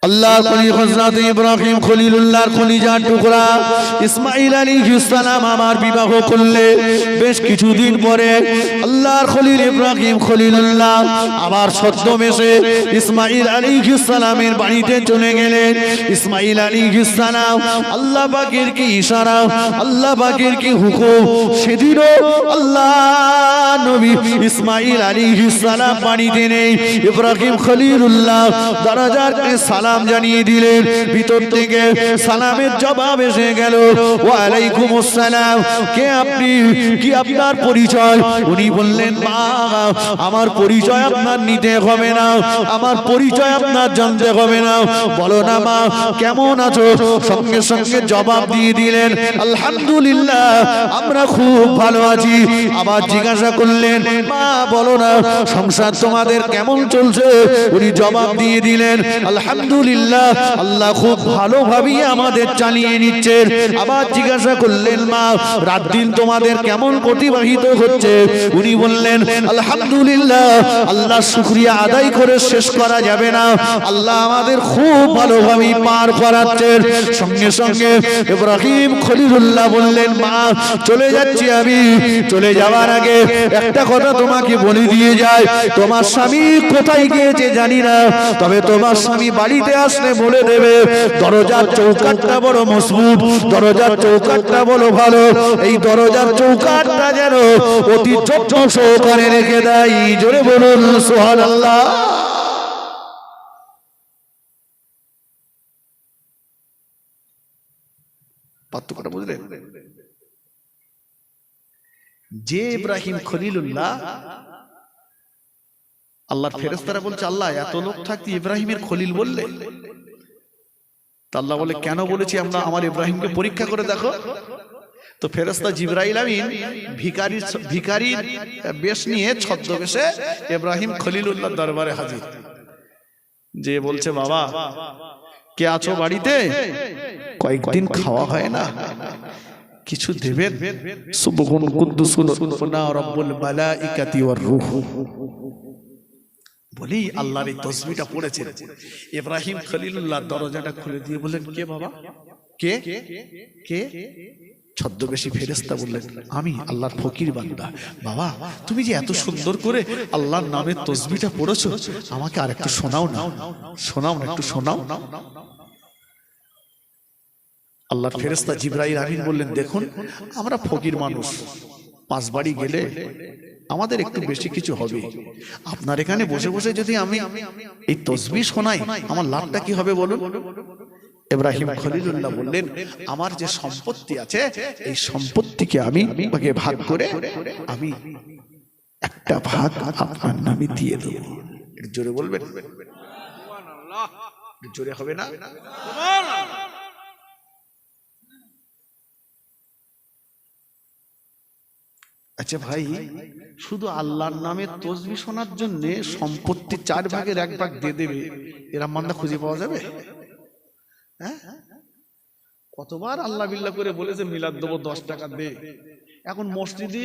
আল্লাহর খলিল হযরত ইব্রাহিম খলিলুল্লাহর খলিজার টুকরা ইসমাঈল আলাইহিস সালাম আমার বিবাহ করলে বেশ কিছুদিন পরে আল্লাহর খলিল ইব্রাহিম খলিলুল্লাহ আবার ছদ্মবেশে ইসমাঈল আলাইহিস সালামের বাড়িতে চলে গেলেন। ইসমাঈল আলাইহিস সালাম আল্লাহ পাকের কি ইশারা, আল্লাহ পাকের কি হুকুম, সেদিনও আল্লাহ নবী ইসমাঈল আলাইহিস সালাম বাড়িতে নেই। ইব্রাহিম খলিলুল্লাহ দরজাতে সালাম জানিয়ে দিলেন, ভিতর থেকে সালামের জবাব এসে গেল, ওয়া আলাইকুমুস সালাম, কে আপনি, কি আপনার পরিচয়? উনি বললেন, মা আমার পরিচয় আপনার নিতে হবে না, আমার পরিচয় আপনার জানতে হবে না, বলো না মা কেমন আছো? সঙ্গে সঙ্গে জবাব দিয়ে দিলেন, আলহামদুলিল্লাহ আমরা খুব ভালো আছি। আবার জিজ্ঞাসা করলেন, মা বলো না সংসার তোমাদের কেমন চলছে? উনি জবাব দিয়ে দিলেন, আলহামদুলিল্লাহ আল্লাহ খুব ভালোভাবে আমাদের চালিয়ে নিচ্ছেন। আবার জিজ্ঞাসা করলেন, মা রাত দিন তোমাদের কেমন অতিবাহিত হচ্ছে? উনি বললেন, আলহামদুলিল্লাহ আল্লাহ শুকরিয়া আদায় করে শেষ করা যাবে না, আল্লাহ আমাদের খুব ভালোভাবে পার করাচ্ছেন। সঙ্গে সঙ্গে ইব্রাহিম খলিলুল্লাহ বললেন, মা চলে যাচ্ছি আমি, চলে যাওয়ার আগে একটা কথা তোমাকে বলে দিয়ে যায়, তোমার স্বামী কোথায় গিয়েছে জানি না, তবে তোমার স্বামী বাড়িতে আসলে বলে দেবে দরজার চৌকাঠটা বড় মজবুত, দরজার চৌকাঠটা বড় ভালো, এই দরজার চৌকাঠটা যেন অতি যত্ন সহকারে রেখে দেয়। জোরে বলুন সুবহানাল্লাহ। পার্থক্যটা বুঝলেন? যে ইব্রাহিম খলিলুল্লাহ, আল্লাহর ফেরেশতারা বলছে, আল্লাহ এত লোক থাকতে ইব্রাহিমের খলিল বললে? আল্লাহ বলে, কেন বলেছি, আমরা আমার ইব্রাহিমকে পরীক্ষা করে দেখো। তো ফেরেশতা জিবরাইল আমিন ভিখারি বেশ নিয়ে ছদ্মবেশে ইব্রাহিম খলিলুল্লাহ দরবারে হাজির। যে বলছে, বাবা কে আছো বাড়িতে? কয়েকদিন খাওয়া হয় না, কিছু দেবেন? সুবহান কুদ্দুসুন রাব্বুল মালাইকাতি ওয়ার রূহ বলি আল্লাহর এই তাসবিহটা পড়েছেন। ইব্রাহিম খলিলুল্লাহ দরজাটা খুলে দিয়ে বললেন, কে বাবা, কে কে? ছদ্মবেশী ফেরেশতা বললেন, আমি আল্লাহর ফকির বান্দা। বাবা তুমি যে এত সুন্দর করে আল্লাহর নামের তাসবিহটা পড়েছো, আমাকে আর একটু শোনাও না, শোনাও না, একটু শোনাও। আল্লাহর ফেরেশতা জিবরাইল আমিন বললেন, দেখুন আমরা ফকির মানুষ, পাঁচ বাড়ি গেলে আমাদের একটু বেশি কিছু হবে, আপনার এখানে বসে বসে যদি আমি এই তাসবিহ শোনাই আমার লাভটা কি হবে বলুন? ইব্রাহিম খলিলুল্লাহ বললেন, আমার যে সম্পত্তি আছে এই সম্পত্তিকে আমি ভাগে ভাগ করে আমি একটা ভাগ আপনার নামে দিয়ে দেব। একটু জোরে বলবেন, সুবহানাল্লাহ, জোরে হবে না? সুবহানাল্লাহ। আচ্ছা ভাই, শুধু আল্লাহর নামে তাসবিহ শোনার জন্য সম্পত্তি 4 ভাগের 1 ভাগ দিয়ে দেবে, এরা মান্দা খুঁজে পাওয়া যাবে? হ্যাঁ, কতবার আল্লাহ বিল্লাহ করে বলেছে মিলাদ দেবো 10 টাকা দে। এখন মসজিদে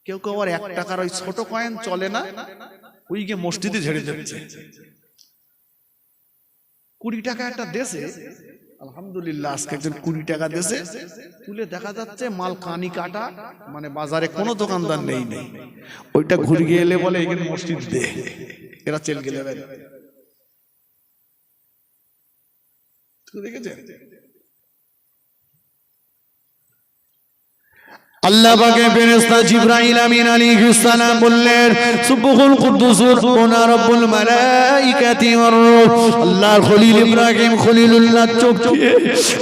কেউ কেউ আর 1 টাকার ওই ছোট কয়েন চলে না, ওই গিয়ে মসজিদে ঝেড়ে দিচ্ছে। 20 টাকা একটা দেশে, আলহামদুলিল্লাহ আজকে একজন 20 টাকা দেশে তুলে দেখা যাচ্ছে মাল কানি কাটা, মানে বাজারে কোনো দোকানদার নেই, ওইটা ঘুরে গিয়ে এলে বলে এখানে মসজিদ দে, এরা চেল গেলে দেখেছেন? আল্লাহ পাকের ফেরেশতা জিবরাইল আমিন আলাইহিস সালাম বললেন, সুবহান কুদ্দুসুর রাব্বুল মালাইকাতি ওয়ার রূহ। আল্লাহর খলিল ইব্রাহিম খলিলুল্লাহ চোখ দিয়ে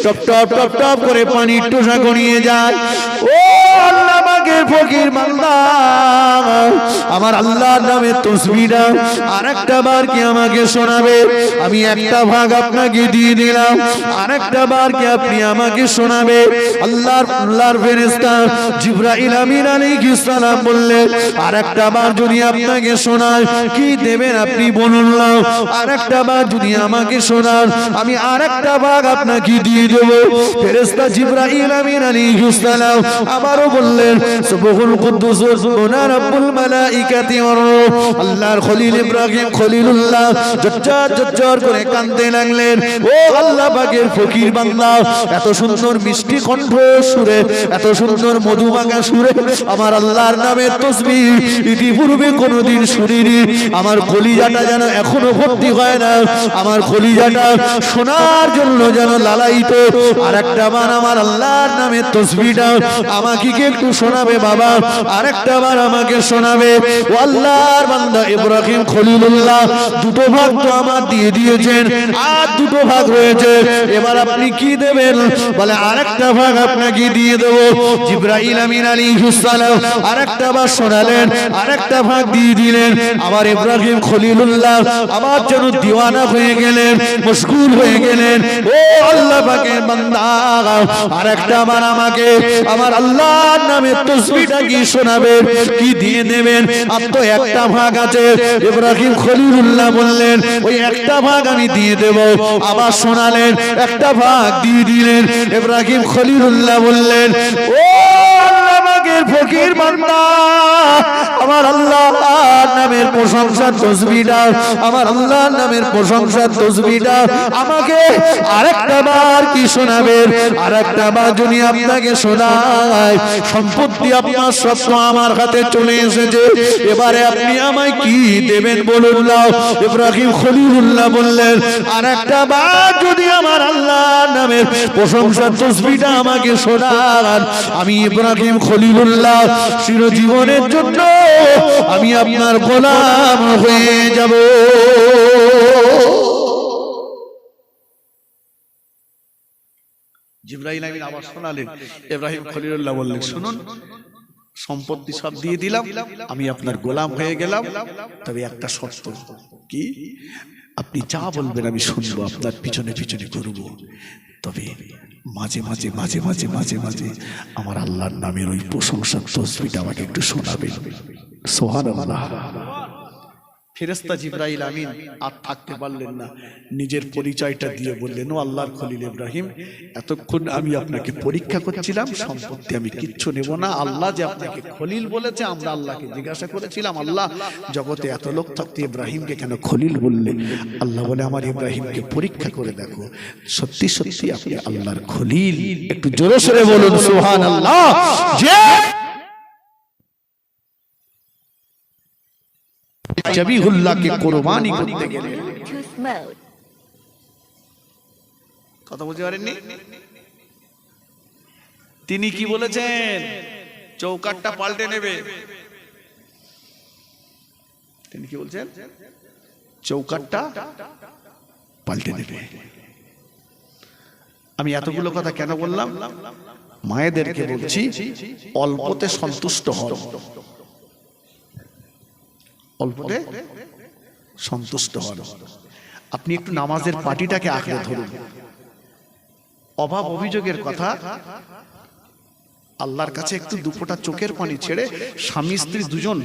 টপ টপ টপ টপ করে পানির টোশা গড়িয়ে যায়। ও আল্লাহ পাকের ফকির বান্দা, আমার আল্লাহর নামে তাসবিহটা আরেকটা বার কি আমাকে শোনাবে? আমি একটা ভাগ আপনাকে দিয়ে দিলাম, আরেকটা বার কি আপনি আমাকে শোনাবে? আল্লাহর ফেরেশতা জিবরাইল আমিন আলাইহিস সালাম বললেন, আরেকটা বার যদি আপনাকে শোনায় কি দেবেন আপনি বলুন না? আরেকটা বার যদি আমাকে শোনান আমি আরেকটা ভাগ আপনাকে দিয়ে দেব। ফেরেশতা জিবরাইল আমিন আলাইহিস সালাম আবারো বললেন, সুবহুল কুদ্দুস সুবহানা রাব্বুল মালাইকাতি ওয়ার রূহ। আল্লাহর খলিল ইব্রাহিম খলিলুল্লাহ জজ্জার করে কাঁদতে লাগলেন। ও আল্লাহ পাকের ফকির বান্দা, এত সুন্দর মিষ্টি কণ্ঠ সুরে, এত সুন্দর মধুমাখা সুরে আমার আল্লাহর নামের তাসবিহ ইতিপূর্বে কোনোদিন শুনিনি। আমার কলিজাটা যেন এখনো ভর্তি হয় না, আমার কলিজাটা শোনার জন্য যেন লালায়িত। আর একটা বার আমার আল্লাহর নামের তাসবিহটা আমাকে কি একটু শোনাবে বাবা? আর একটা বার আমাকে শোনাবে? ও আল্লাহর বান্দা ইব্রাহিম খলিলুল্লাহ, দুটো ভাগ তো আমার দিয়ে দিয়েছেন, আর দুটো ভাগ রয়েছে, এবার আপনি কি দেবেন? বলে আরেকটা ভাগ আপনাকে দিয়ে দেব। জিবরাইল আমিন আলাইহিস সালাম আরেকটা বার শোনালেন, আরেকটা ভাগ দিয়ে দিলেন। আবার ইব্রাহিম খলিলুল্লাহ আবার যেন দিওয়ানা হয়ে গেলেন, মশগুল হয়ে গেলেন। ও আল্লাহ পাকের বান্দা, আরেকটা বার আমাকে আমার আল্লাহর নামে তাসবিহটা কি শোনাবেন, কি দিয়ে দেবেন? আর তো একটা ভাগ আছে। ইব্রাহিম খলিলুল্লাহ বললেন ওই একটা ভাগ আমি দিয়ে দেব। আবার শোনালেন, একটা ভাগ দিয়ে দিলেন। ইব্রাহিম খলিলুল্লাহ বললেন ও আল্লাহ পাকের ফকির বান্দা, আমার আল্লাহর নামের প্রশংসার তাসবিহটা, আমার আল্লাহর নামের প্রশংসার তাসবিহটা আমাকে আরেকটা বার কি শোনাবেন? আরেকটা বার যদি আপনাকে শোনায়, সম্পত্তি আপনার সব আমার হাতে চলে এসেছে, এবারে আপনি আমায় কি দেবেন বলুন না? ইব্রাহিম খলিলুল্লাহ বললেন আরেকটা বার যদি আমার আল্লাহর নামের প্রশংসার তাসবিহটা আমাকে শোনান, আমি ইব্রাহিম খলিলুল্লাহ চিরজীবনের জন্য আমি আপনার গোলাম হয়ে যাব। জিবরাইল আমিন আবার শোনালেন। ইব্রাহিম খলিলুল্লাহ বললেন শুনুন, সম্পত্তি সব দিয়ে দিলাম, আমি আপনার গোলাম হয়ে গেলাম, তবে একটা শর্ত। কি? আপনি যা বলবেন আমি শুনবো, আপনার পিছনে পিছনে করব, তবে মাঝে মাঝে মাঝে মাঝে মাঝে মাঝে আমার আল্লাহর নামের ওই প্রশংসার তাসবিহটা আমাকে একটু শোনাবেন। সুবহানাল্লাহ। ফেরেশতা জিবরাইল আমিন আর থাকতে পারলেন না, নিজের পরিচয়টা দিয়ে বললেন ও আল্লাহর খলিল ইব্রাহিম, এতক্ষণ আমি আপনাকে পরীক্ষা করছিলাম, সম্পত্তি আমি কিচ্ছু নেব না। আল্লাহ যে আপনাকে খলিল বলেছে, আমরা আল্লাহকে জিজ্ঞাসা করেছিলাম আল্লাহ জগতে এত লোক থাকতে ইব্রাহিমকে কেন খলিল বললেন? আল্লাহ বলে আমার ইব্রাহিমকে পরীক্ষা করে দেখো, সত্যি সত্যি আপনি আল্লাহর খলিল। একটু জোরে সোরে বলুন সুবহানাল্লাহ। যে জবিহুল্লাহকে কুরবানি করতে গেলে, কথা বুঝতে পারেননি? তিনি কি বলেছেন? চৌকাটটা পাল্টে নেবে। তিনি কি বলছেন? চৌকাটটা পাল্টে নেবে। আমি এতগুলো কথা কেন বললাম? মায়েদেরকে বলছি অল্পতে সন্তুষ্ট হও, অল্পতে সন্তুষ্ট হন। আপনি একটু নামাজের পাটিটাকে আঁকড়ে ধরুন। অভাব অভিযোগের কথা, আল্লাহর কাছে একটু দুফোঁটা চোখের পানি ছেড়ে স্বামী স্ত্রী দুজন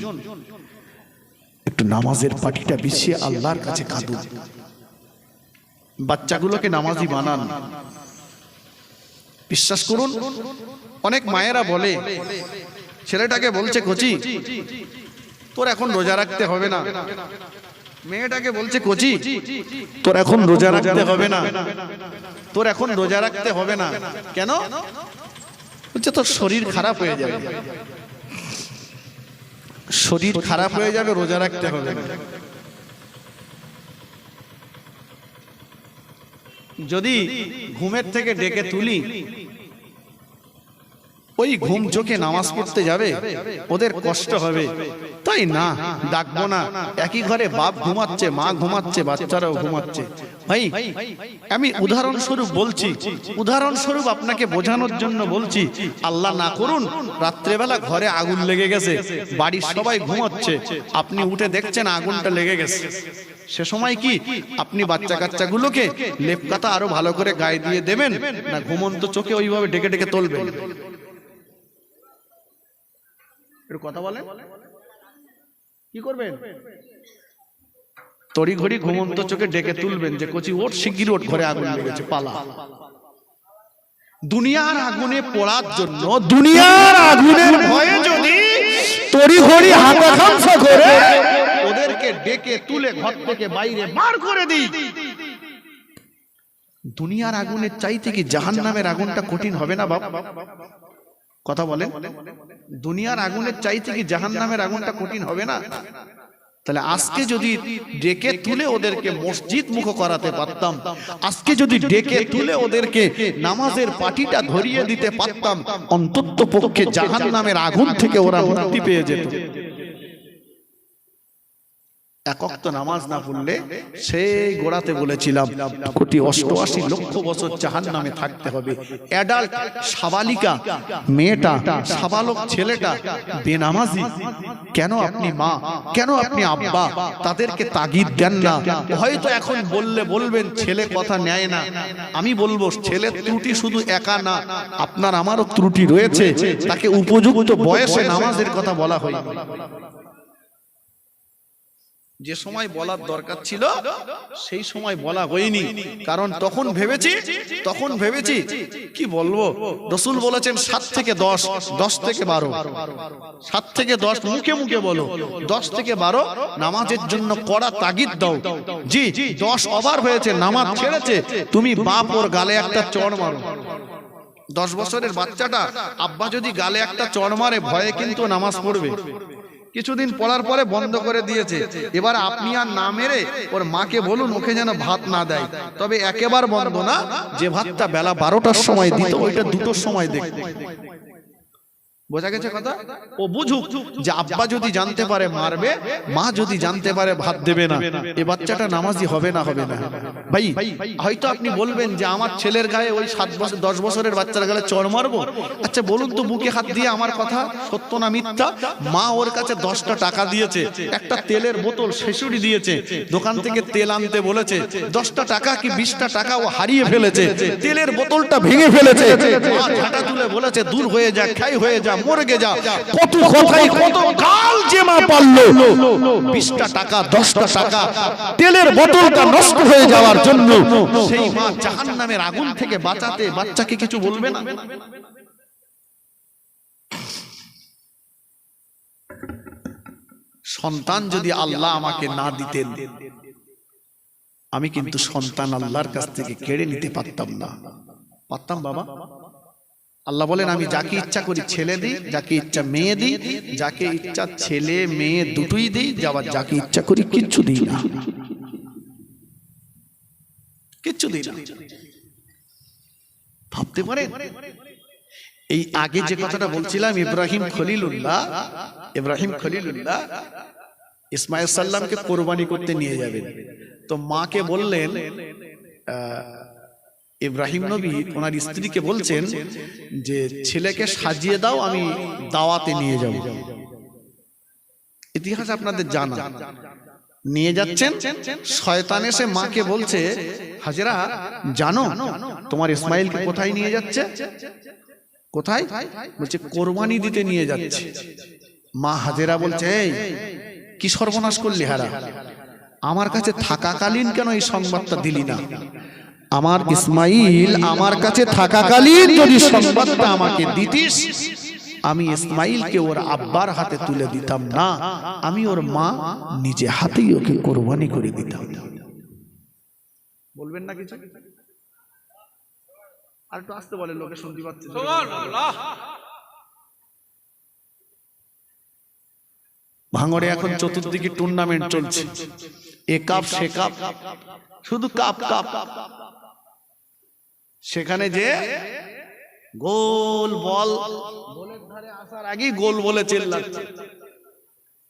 একটু নামাজের পাটিটা বিছিয়ে আল্লাহর কাছে কাঁদুন। বাচ্চাগুলোকে নামাজি বানান। বিশ্বাস করুন, অনেক মায়েরা বলে, ছেলেটাকে বলছে কচি তোর এখন রোজা রাখতে হবে না, মেয়েটাকে বলছে কচি তোর এখন রোজা রাখতে হবে না, তোর এখন রোজা রাখতে হবে না। কেন? বলছে তোর শরীর খারাপ হয়ে যাবে, শরীর খারাপ হয়ে যাবে, রোজা রাখতে হবে না। যদি ঘুমের থেকে ডেকে তুলি, ওই ঘুম চোখে নামাজ পড়তে যাবে, ওদের কষ্ট হবে, তাই না ডাকবো না। একই ঘরে বাপ ঘুমাচ্ছে, মা ঘুমাচ্ছে, বাচ্চারাও ঘুমাচ্ছে। ভাই আমি উদাহরণস্বরূপ বলছি, উদাহরণস্বরূপ আপনাকে বোঝানোর জন্য বলছি। আল্লাহ না করুন রাত্রেবেলা ঘরে আগুন লেগে গেছে, বাড়ির সবাই ঘুমাচ্ছে, আপনি উঠে দেখছেন আগুনটা লেগে গেছে। সে সময় কি আপনি বাচ্চা কাচ্চাগুলোকে লেপকাতা আরো ভালো করে গায়ে দিয়ে দেবেন, না ঘুমন্ত চোখে ওইভাবে ডেকে ডেকে তুলবেন? কথা বলেন, কি করবেন? তড়ি ঘড়ি ঘুমন্ত চোখে ডেকে তুলবেন যে কচি ওঠ, শিগগির ওঠ, ঘরে আগুন লেগেছে, পালা। দুনিয়ার আগুনে পোড়ার জন্য, দুনিয়ার আগুনের ভয়ে যদি তড়িঘড়ি হাতাকাঙ্ক্ষা করে ওদেরকে ডেকে তুলে ঘর থেকে বাইরে বার করে দিই, দুনিয়ার আগুনের চাইতে কি জাহান্নামের আগুনটা কঠিন হবে না বাবা? কথা বলেন, দুনিয়ার আগুনের চাইতে কি জাহান্নামের আগুনটা কঠিন হবে না? তাহলে আজকে যদি ডেকে তুলে ওদেরকে মসজিদ মুখ করাতে পারতাম, আজকে যদি ডেকে তুলে ওদেরকে নামাজের পাটিটা ধরিয়ে দিতে পারতাম, অন্তত পক্ষে জাহান্নামের আগুন থেকে ওরা মুক্তি পেয়ে যেত। এক ওয়াক্ত নামাজ না পড়লে সেই গোড়াতে বলেছিলাম 1,88,00,000 বছর জাহান্নামে থাকতে হবে। অ্যাডাল্ট সাবালিকা মেয়েটা, সাবালক ছেলেটা বেনামাজি, কেন আপনি মা, কেন আপনি আব্বা তাদেরকে তাগিদ দেন না? হয়তো এখন বললে বলবেন ছেলে কথা নেয় না, আমি বলবো ছেলের ত্রুটি শুধু একা না, আপনার আমারও ত্রুটি রয়েছে, তাকে উপযুক্ত বয়সে নামাজের কথা বলা হয়। যে সময় বলার দরকার ছিল সেই সময় বলা হয়নি, কারণ তখন ভেবেছি কি বলবো, রাসূল বলেছেন 7 থেকে 10, 10 থেকে 12, 7 থেকে 10 মুখে মুখে বলো, 10 থেকে 12 নামাজের জন্য কড়া তাগিদ দাও। জি 10 ওভার হয়েছে, নামাজ ছেড়েছে, তুমি বাপ ওর গালে একটা চড় মারো। 10 বছরের বাচ্চাটা আব্বা যদি গালে একটা চড় মারে ভয়ে কিন্তু নামাজ পড়বে। কিছুদিন পড়ার পরে বন্ধ করে দিয়েছে, এবার আপনি আর না মেরে ওর মাকে বলুন ওকে যেন ভাত না দেয়, তবে একেবারে বন্ধ না, যে ভাতটা বেলা 12টার সময় দিত ওইটা 2টোর সময় দেখবে। বোঝা গেছে কথা? ও বুঝুক যে আব্বা যদি জানতে পারে মারবে, মা যদি জানতে পারে ভাত দেবে না, এ বাচ্চাটা নামাজি হবে না ভাই? হয়তো আপনি বলবেন যে আমার ছেলের গায়ে ওই 7 বছর 10 বছরের বাচ্চার গায়ে চড় মারবো। আচ্ছা বলুন তো বুকে হাত দিয়ে আমার কথা সত্য না মিথ্যা? মা ওর কাছে 10টা টাকা দিয়েছে, একটা তেলের বোতল শেষুড়ি দিয়েছে, দোকান থেকে তেল আনতে বলেছে, 10টা টাকা কি 20টা টাকা ও হারিয়ে ফেলেছে, তেলের বোতলটা ভেঙে ফেলেছে, মা ঝাঁটা তুলে বলেছে দূর হয়ে যা, খাই হয়ে যা, মরগে যা, কত কথাই কত গাল যে মা পারলো 20টা টাকা 10টা টাকা তেলের বোতলটা নষ্ট হয়ে যাওয়ার জন্য সেই মা জাহান্নামের আগুন থেকে বাঁচাতে বাচ্চাকে কিছু বলবে না? সন্তান যদি আল্লাহ আমাকে না দিতেন, আমি কিন্তু সন্তান আল্লাহর কাছ থেকে কেড়ে নিতে পারতাম না। পারতাম বাবা? আল্লাহ বলেন আমি যাকে ইচ্ছা করি ছেলে দিই, যাকে ইচ্ছা মেয়ে দিই, যাকে ইচ্ছা ছেলে মেয়ে দুটোই দিই, যাকে ইচ্ছা করি কিচ্ছু দিই না, কিচ্ছু দিই না। ভাবতে পারেন? এই আগে যে কথাটা বলছিলাম, ইব্রাহিম খলিলুল্লাহ ইসমাইল সাল্লামকে কোরবানি করতে নিয়ে যাবেন, তো মাকে বললেন, ইব্রাহিম নবী ওনার স্ত্রীকে বলছেন যে ছেলেকে সাজিয়ে দাও, আমি দাওয়াতে নিয়ে যাব। ইতিহাস আপনাদের জানা। নিয়ে যাচ্ছেন, শয়তান এসে মাকে বলছে, হাজেরা জানো তোমার ইসমাইলকে কোথায় নিয়ে যাচ্ছে? কোথায়? বলছে কোরবানি দিতে নিয়ে যাচ্ছে। মা হাজেরা বলছে, এই কি সর্বনাশ করলি হারা, আমার কাছে থাকাকালীন কেন এই সংবাদটা দিলি না? আমার ইসমাইল আমার কাছে থাকাকালীন যদি সংবাদটা আমাকে দিতিস, আমি ইসমাইলকে ওর আব্বার হাতে তুলে দিতাম না, আমি ওর মা নিজে হাতেই ওকে কোরবানি করে দিতাম। বলবেন না কিছু? আর একটু আসতে বলেন, লোকে শুনতে পাচ্ছে। ভাঙড়ে এখন চতুর্দিকে টুর্নামেন্ট চলছে, এ কাপ সে কাপ, শুধু কাপ কাপ। সেখানে যে গোল বল গোলের ধারে আসার আগেই গোল বলে চিল্লাচ্ছে।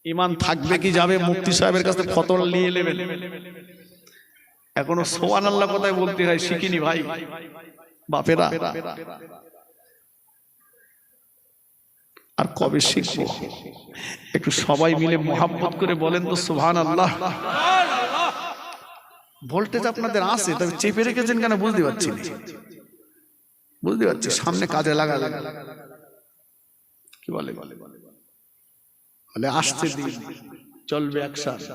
ইমান থাকবে কি যাবে মুফতি সাহেবের কাছে ফতোয়া নিয়ে নেবেন? এখনো সুবহানাল্লাহ কথাই বলতে হয়, শিখিনি ভাই বাপেরা। আর কবে শিখবো? একটু সবাই মিলে মোহাব্বত করে বলেন তো সুবহানাল্লাহ। ভোল্টেজ আপনাদের আছে, তবে চেপে রেখেছেন কেন বুঝতে পারছি না। বুঝতে পারছি সামনে কাজে লাগা কি বলে বলে আসছে দিন চলবে একসাথে।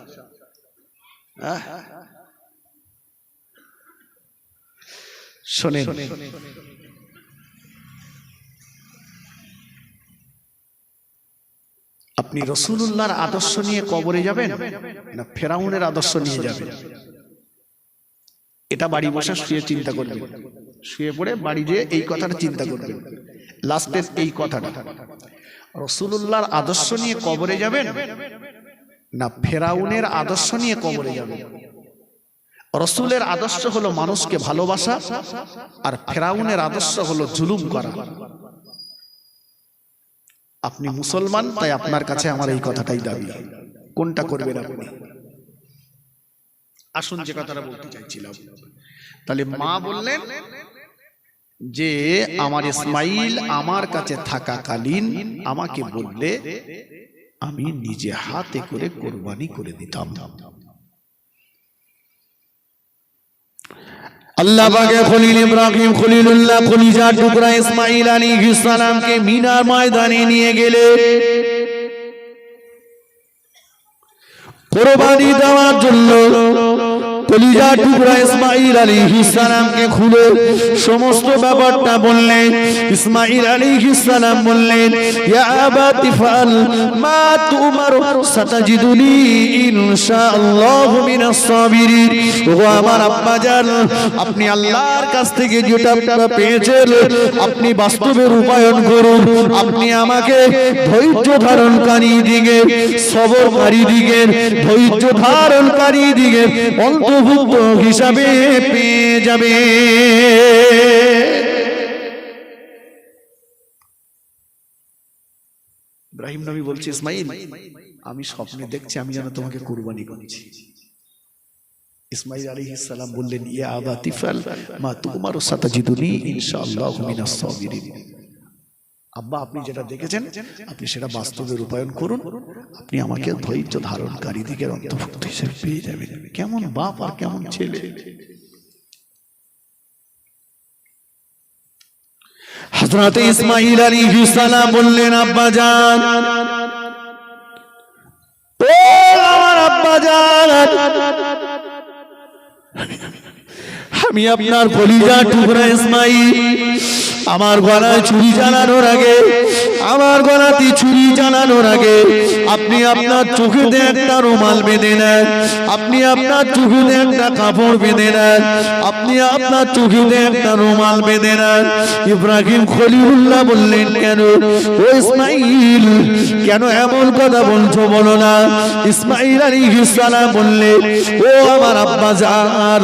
শোনেন, আপনি রাসূলুল্লাহর আদর্শ নিয়ে কবরে যাবেন না ফেরাউনের আদর্শ নিয়ে যাবেন? এটা বাড়ি বসে শুয়ে চিন্তা করবেন, শুয়ে পড়ে বাড়ি যেয়ে এই কথাটা চিন্তা করবেন। লাস্টের এই কথাটা, রাসূলুল্লাহর আদর্শ নিয়ে কবরে যাবেন না ফেরাউনের আদর্শ নিয়ে কবরে যাবেন? রাসূলের আদর্শ হলো মানুষকে ভালোবাসা, আর ফেরাউনের আদর্শ হলো জুলুম করা। আপনি মুসলমান, তাই আপনার কাছে আমার এই কথাটাই দাবি, কোনটা করবেন আপনি? আসুন যে কথাটা বলতে চাইছিলাম, তাহলে মা বললেন যে আমার ইসমাইল আমার কাছে থাকাকালীন আমাকে বললে আমি নিজে হাতে করে কোরবানি করে দিতাম। আল্লাহ পাকে খলিল ইব্রাহিম খলিলুল্লাহ খলিজার টুকরা ইসমাইল আলাইহিস সালামকে মিনার ময়দানে নিয়ে গেলে কোরবানি দেওয়ার জন্য। কলিজার টুকরা ইসমাইল আলাইহিস সালামকে খুলে সমস্ত ব্যাপারটা বললেন। ইসমাইল আলাইহিস সালাম বললেন, ইয়া আবাতি ফাল মা তুমার সাতাজিদুনি ইনশাআল্লাহু মিনাস সাবিরিন। ও আমার আব্বা জান, আপনি আল্লাহর কাছ থেকে যেটা পেয়েছেন আপনি বাস্তবে রূপায়ণ করুন। আপনি আমাকে ধৈর্য ধারণকারী দিকে, সবরকারী দিকে, ধৈর্য ধারণকারী দিকে অন্তর্ভুক্ত হিসাবে পেয়ে যাবে। ইব্রাহিম নবী বলছে, ইসমাইল আমি স্বপ্নে দেখছি আমি যেন তোমাকে কুরবানি করছি। ইসমাইল আলাইহিস সালাম বললেন, ইয়া আবাতি ফাল মা তুমার সাতাজিদুনি ইনশাআল্লাহু মিনাস সাবিরিন। আব্বা আপনি যেটা দেখেছেন আপনি সেটা বাস্তবে রূপায়ণ করুন, আপনি আমাকে ধৈর্য ধারণকারী দিকের অন্তর্ভুক্ত হিসেবে পেয়ে যাবেন। কেমন বাপ আর কেমন ছেলে! হযরত ইসমাইল আলাইহিস সালাম বললেন, আব্বা জান, ও আমার আব্বা জান, আমি আপনার কলিজার টুকরা ইসমাইল, আমার গলায় ছুরি চালানোর আগে, আমার গলাতে ছুরি চালানোর আগে আপনি আপনার চোখেতে একটা রুমাল বেঁধে নেন, আপনি আপনার চোখেতে একটা কাপড় বেঁধে নেন, আপনি আপনার চোখেতে একটা রুমাল বেঁধে নেন। ইব্রাহিম খলিলুল্লাহ বললেন, কেন ও ইসমাইল, কেন এমন কথা বলছো বলো না? ইসমাইল আলাইহিস সালাম বললেন, ও আমার আব্বা জান,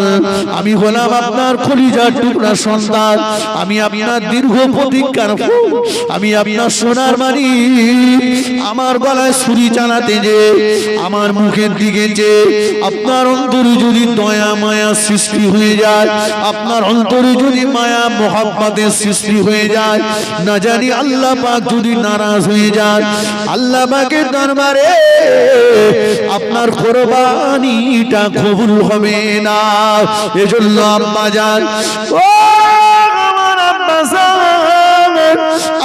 আমি হলাম আপনার কলিজার টুকরা সন্তান, আমি আপনার দীর্ঘ প্রতীক্ষার ফল, আমি আপনার সোনার মানি। আমার গলায় ছুরি চালাতে যে, আমার মুখের দিকে যে আপনার অন্তরে যদি দয়া মায়া সৃষ্টি হয়ে যায়, আপনার অন্তরে যদি মায়া মোহাব্বতের সৃষ্টি হয়ে যায়, না জানি আল্লাহ পাক যদি নারাজ হয়ে যায়, আল্লাহ পাকের দরবারে আপনার কোরবানিটা কবুল হবে না। এজন্য আব্বা জান, ও আমার আব্বা জান,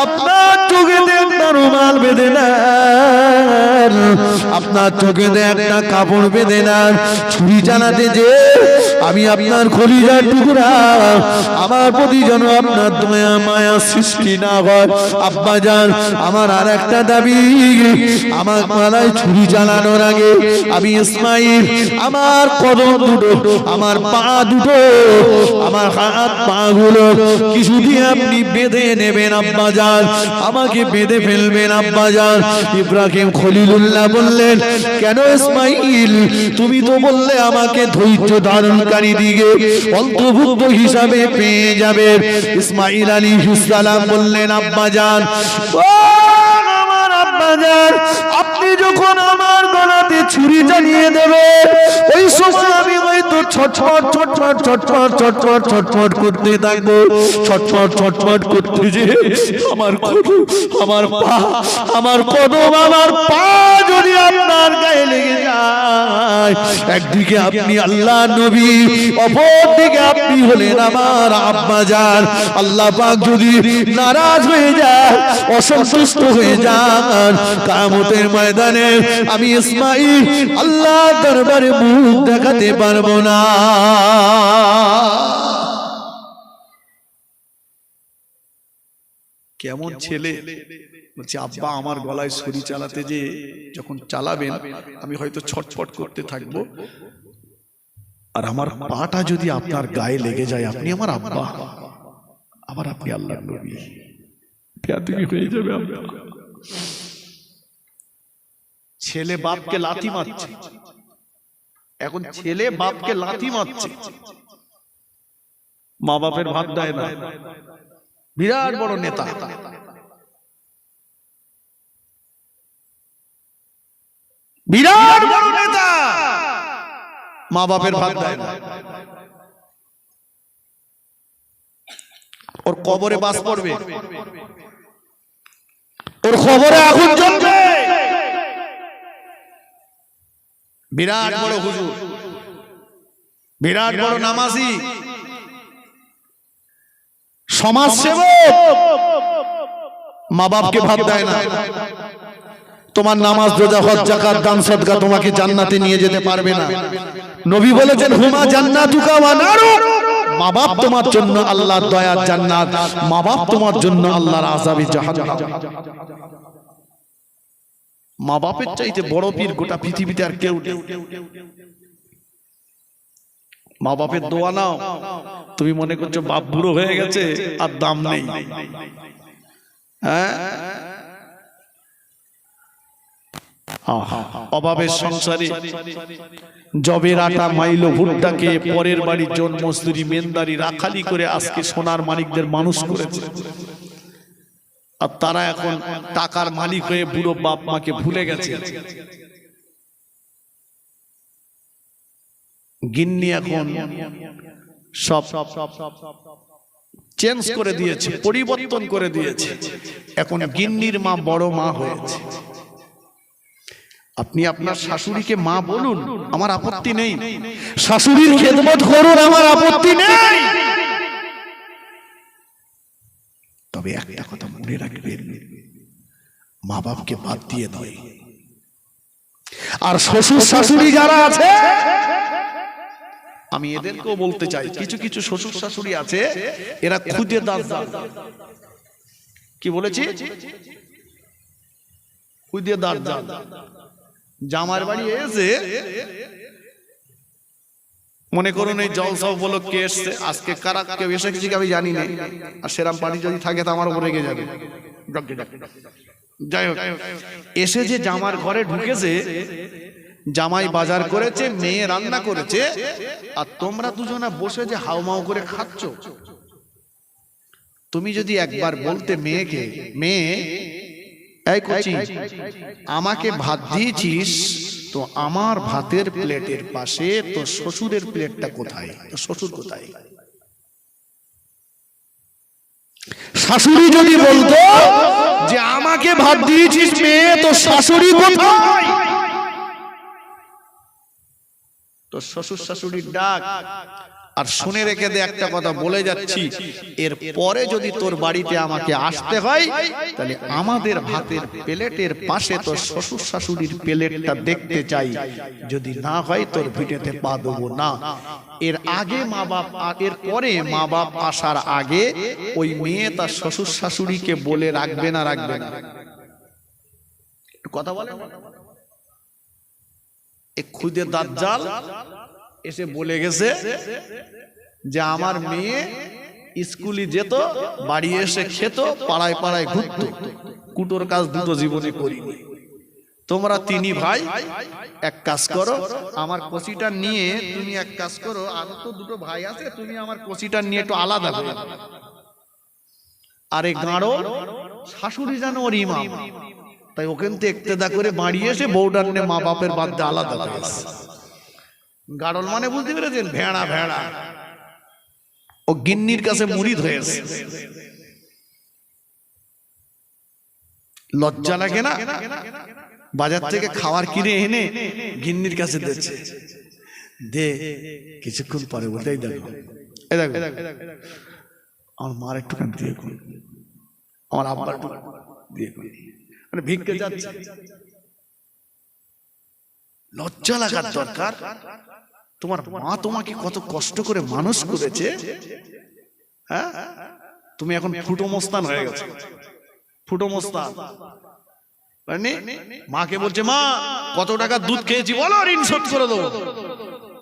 আপনার চোখেতে একটা রুমাল বেঁধে নেন, আপনার চোখেতে একটা কাপড় বেঁধে নেন। ছুরি চালাতে যে আমি আপনার কলিজার টুকরা, আমার প্রতি যেন আপনার দয়া মায়া সৃষ্টি না হয়। আব্বা জান, আমার আর একটা দাবি, আমার গলায় ছুরি চালানোর আগে আমি ইসমাইল আমার কদম দুটো, আমার পা দুটো, আমার হাত পা গুলো কিছু দিয়ে আপনি বেঁধে নেবেন আব্বা জান, আমাকে বেঁধে ফেলবেন আব্বা জান। ইব্রাহিম খলিলুল্লাহ বললেন, কেন ইসমাইল, তুমি তো বললে আমাকে ধৈর্য ধারণকারী দিকে অন্তর্ভুক্ত হিসাবে পেয়ে যাবে। ইসমাইল আলাইহিস সালাম বললেন, আব্বা জান, ও আমার আব্বা জান, আপনি যখন আমার গলাতে ছুরি চালিয়ে দেবেন, ওই সময় আমি হয়তো ছটফট ছটফট ছটফট ছটফট ছটফট করতে থাকবো। ছটফট ছটফট করতে যে আমার কদম, আমার পা, আমার কদম, আমার পা যদি আপনার গায়ে লেগে যায়, একদিকে আপনি আল্লাহ নবী, অপর দিকে আপনি হলেন আমার আব্বা জান। আল্লাহ পাক যদি নারাজ হয়ে যায়, অসন্তুষ্ট হয়ে যান, কিয়ামতের ময়দানে আমি ইসমাইল আল্লাহর দরবারে মুখ দেখাতে পারবো না। কেমন ছেলে? বলছে আব্বা আমার গলায় ছুরি চালাতে যে যখন চালাবেন আমি হয়তো ছটফট করতে থাকবো, আর আমার পাটা যদি আপনার গায়ে লেগে যায়, আপনি আমার আব্বা, আবার আপনি আল্লাহর নবী, বেয়াদবি হয়ে যাবে। ছেলে বাপকে লাথি মারছে, এখন ছেলে বাপকে লাথি মারছে, মা বাপের ভাত দেয় না। বিরাট বড় নেতা, বিরাট বড় নেতা, মা বাপের ভাত দেয় না। ওর কবরে বাস পড়বে, ওর কবরে আগুন জ্বলবে। বিরাট বড় হুজুর, বিরাট বড় নামাজি, সমাজ সেবক, মা বাপকে ভাত দেয় না। তোমার নামাজ, রোজা, হজ, যাকাত, দান, সদকা তোমাকে জান্নাতে নিয়ে যেতে পারবে না। নবী বলেছেন হুমা জান্নাতুকা ওয়া নারুক, মা বাপ তোমার জন্য আল্লাহর দয়ার জান্নাত, মা বাপ তোমার জন্য আল্লাহর আযাবে জাহান্নাম। মা বাপের চাইতে বড় পীর গোটা পৃথিবীতে আর কেউ নেই। মা বাপের দোয়া নাও। তুমি মনে করছো বাপ বুড়ো হয়ে গেছে আর দাম নেই, হ্যাঁ? অভাবের সংসারে জবের আটা, মাইলো, ভুট্টাকে পরের বাড়ি জন মজদুরি, মেনদারি, রাখালি করে আজকে সোনার মালিকদের মানুষ করেছে, আর তারা এখন টাকার মালিক হয়ে বুড়ো বাপ মাকে ভুলে গেছে। গিন্নি এখন সব চেঞ্জ করে দিয়েছে, পরিবর্তন করে দিয়েছে। এখন গিন্নির মা বড় মা হয়েছে। আপনি আপনার শাশুড়িকে মা বলুন, আমার আপত্তি নেই। শাশুড়ির খেদমত করুন, আমার আপত্তি নেই। তবে একটা কথা মনে রাখবেন, মা বাপকে বাদ দিয়ে নয়। আর শ্বশুর শাশুড়ি যারা আছে, আমি এদেরকেও বলতে চাই, কিছু কিছু শ্বশুর শাশুড়ি আছে এরা খুদে দাজ্জাল। কি বলেছি? খুদে দাজ্জাল। জামার বাড়ি এসে মনে করুন এই জলসা উপলক্ষে এসছে, আজকে কারা কেউ এসে কিছু আমি জানি না, আর সেরাম পার্টি যদি থাকে তো আমার উপরে রেগে যাবে। যাই হোক, এসে যে জামার ঘরে ঢুকেছে, জামাই বাজার করেছে, মেয়ে রান্না করেছে, আর তোমরা দুজনা বসে যে হাউমাউ করে খাচ্ছ। তুমি যদি একবার বলতে মেয়েকে, মেয়ে এই কচি, আমাকে ভাত দিয়েছিস তো আমার ভাতের প্লেটের পাশে তো শ্বশুরের প্লেটটা কোথায়, তো শ্বশুর কোথায়? শাশুড়ি যদি বলতো যে আমাকে ভাত দিয়েছিস মেয়ে, তো শাশুড়ি কোথায়, তো শ্বশুর শাশুড়ির ডাক। আর শুনে রেখে দে, একটা কথা বলে যাচ্ছি, এর পরে যদি তোর বাড়িতে আমাকে আসতে হয়, তাহলে আমাদের ভাতের প্লেটের পাশে তোর শ্বশুর শাশুড়ির প্লেটটা দেখতে চাই। যদি না হয় তোর ভিটেতে পা দেবো না। এর আগে মা বাপ, এর পরে মা বাপ আসার আগে ওই মেয়ে তার শ্বশুর শাশুড়িকে বলে রাখবে না, রাখবে না। কথা বলে এক খুদে দাজ্জাল এসে বলে গেছে যে আমার মেয়ে স্কুলে যেত, বাড়ি এসে খেত, পাড়ায় পাড়ায় ঘুরতো, কুটোর কাজ দুটো জীবনে করিনি। তোমরা তিনই ভাই এক কাজ করো, আমার কচিটা নিয়ে তুমি এক কাজ করো, আরো তো দুটো ভাই আছে, তুমি আমার কচিটা নিয়ে একটু আলাদা হয়ে। আরে গাঁড়ো শাশুড়ি জানো ওর ইমাম, তাই ওখান থেকে একতেদা করে বাড়ি এসে বউডার নিয়ে মা বাপের বাদ দিয়ে আলাদা হয়ে গেছে। গাড়ল মানে বুঝতে পেরেছেন? ভেড়া ভেড়া। ও গিন্নির কাছে মুরিদ হয়েছে। লজ্জা লাগে না? বাজার থেকে খাবার কিনে এনে গিন্নির কাছে দিচ্ছে, দে কিছুক্ষণ পরে বলতেই দেখো, এই দেখো আমার মার একটুখানি দিয়ে, আমার আব্বার দিয়ে, মানে ভিক্ষে যাচ্ছে। লজ্জা লাগার দরকার। তোমার মা তোমাকে কত কষ্ট করে মানুষ করেছে, হ্যাঁ? তুমি এখন ফুটো মস্তান হয়ে গেছে। ফুটো মোস্তান মানে মাকে বলছে, মা কত টাকা দুধ খেয়েছি বলো, ঋণ শোধ করে দেবো।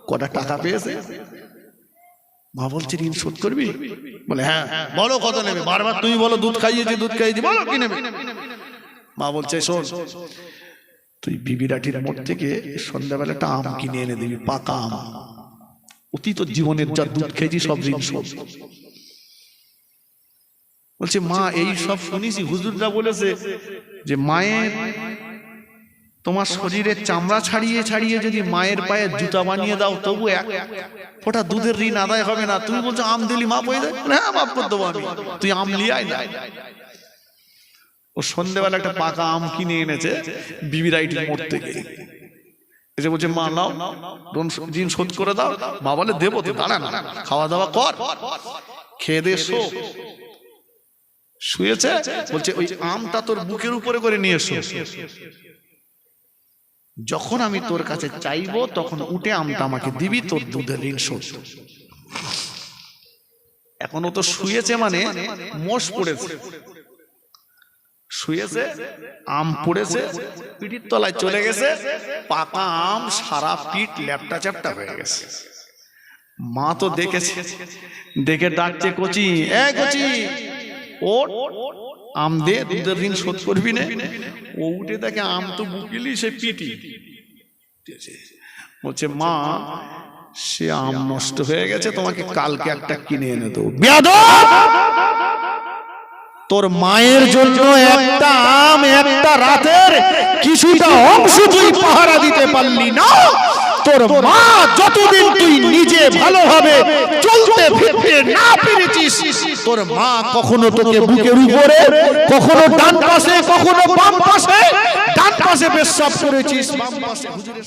কটা টাকা পেয়েছে? মা বলছে ঋণ শোধ করবি? বলে হ্যাঁ। বলো কত নেবে? বারবার তুমি বলো দুধ খাইয়েছি দুধ খাইয়েছি, বলো কি নেবে? মা বলছে শোন, তুই বিবিরাটির মোড় থেকে সন্ধ্যাবেলা একটা আম কিনে এনে দিবি, পাকা আম। অতীত জীবনের যা দুধ খেয়েছি সব ঋণ শোধ। বলছে মা এই সব শুনেছি, হুজুররা বলেছে যে মায়ের তোমার শরীরের চামড়া ছাড়িয়ে ছাড়িয়ে যদি মায়ের পায়ে জুতা বানিয়ে দাও তবু এক ফোঁটা দুধের ঋণ আদায় হবে না। তুমি বলছো আম দিলি মাপ হয়ে যায়? হ্যাঁ মাপ করে দেবো আমি, তুই আম নিয়ে আয় না। ও সন্ধ্যেবেলা একটা পাকা আম কিনে এনেছে বিবিরাইটির মোড় থেকে, এসে বলছে মা নাও ঋণ শোধ করে দাও। মা বলে দেবো তো, দাঁড়া না, খাওয়া দাওয়া কর, খেয়ে দে, শো। শুয়েছে, বলছে ওই আমটা তোর বুকের উপরে করে নিয়ে এসো, যখন আমি তোর কাছে চাইবো তখন উঠে আমটা আমাকে দিবি, তোর দুধের ঋণ শোধ। এখনো তো শুয়েছে মানে মোষ পড়েছে, শুয়েছে আম পড়েছে পিঠির তলায় চলে গেছে, পাকা আম সারা পিঠ ল্যাপটা চ্যাপটা হয়ে গেছে। মা তো দেখেছে, দেখে ডাকছে কচি, এ কচি ওঠ, আম দে, দুধের ঋণ শোধ করবি না। ও উঠে দেখে আম তো বুকিলি, সে পিটি। বলছে মা সে আম নষ্ট হয়ে গেছে, তোমাকে কালকে একটা কিনে এনে দেবো। তোর মায়ের জন্য একটা আম একটা রাতের কিছুটা অংশ তুই পাহারা দিতে পারলি না। তোর মা যতদিন তুই নিজে ভালোভাবে চলতে ফিরতে না পেরেছিস, তোর মা কখনো তোকে বুকের উপরে, কখনো ডান পাশে, কখনো বাম পাশে, ডান পাশে পেশাব করেছিস, বাম পাশে হুজুরের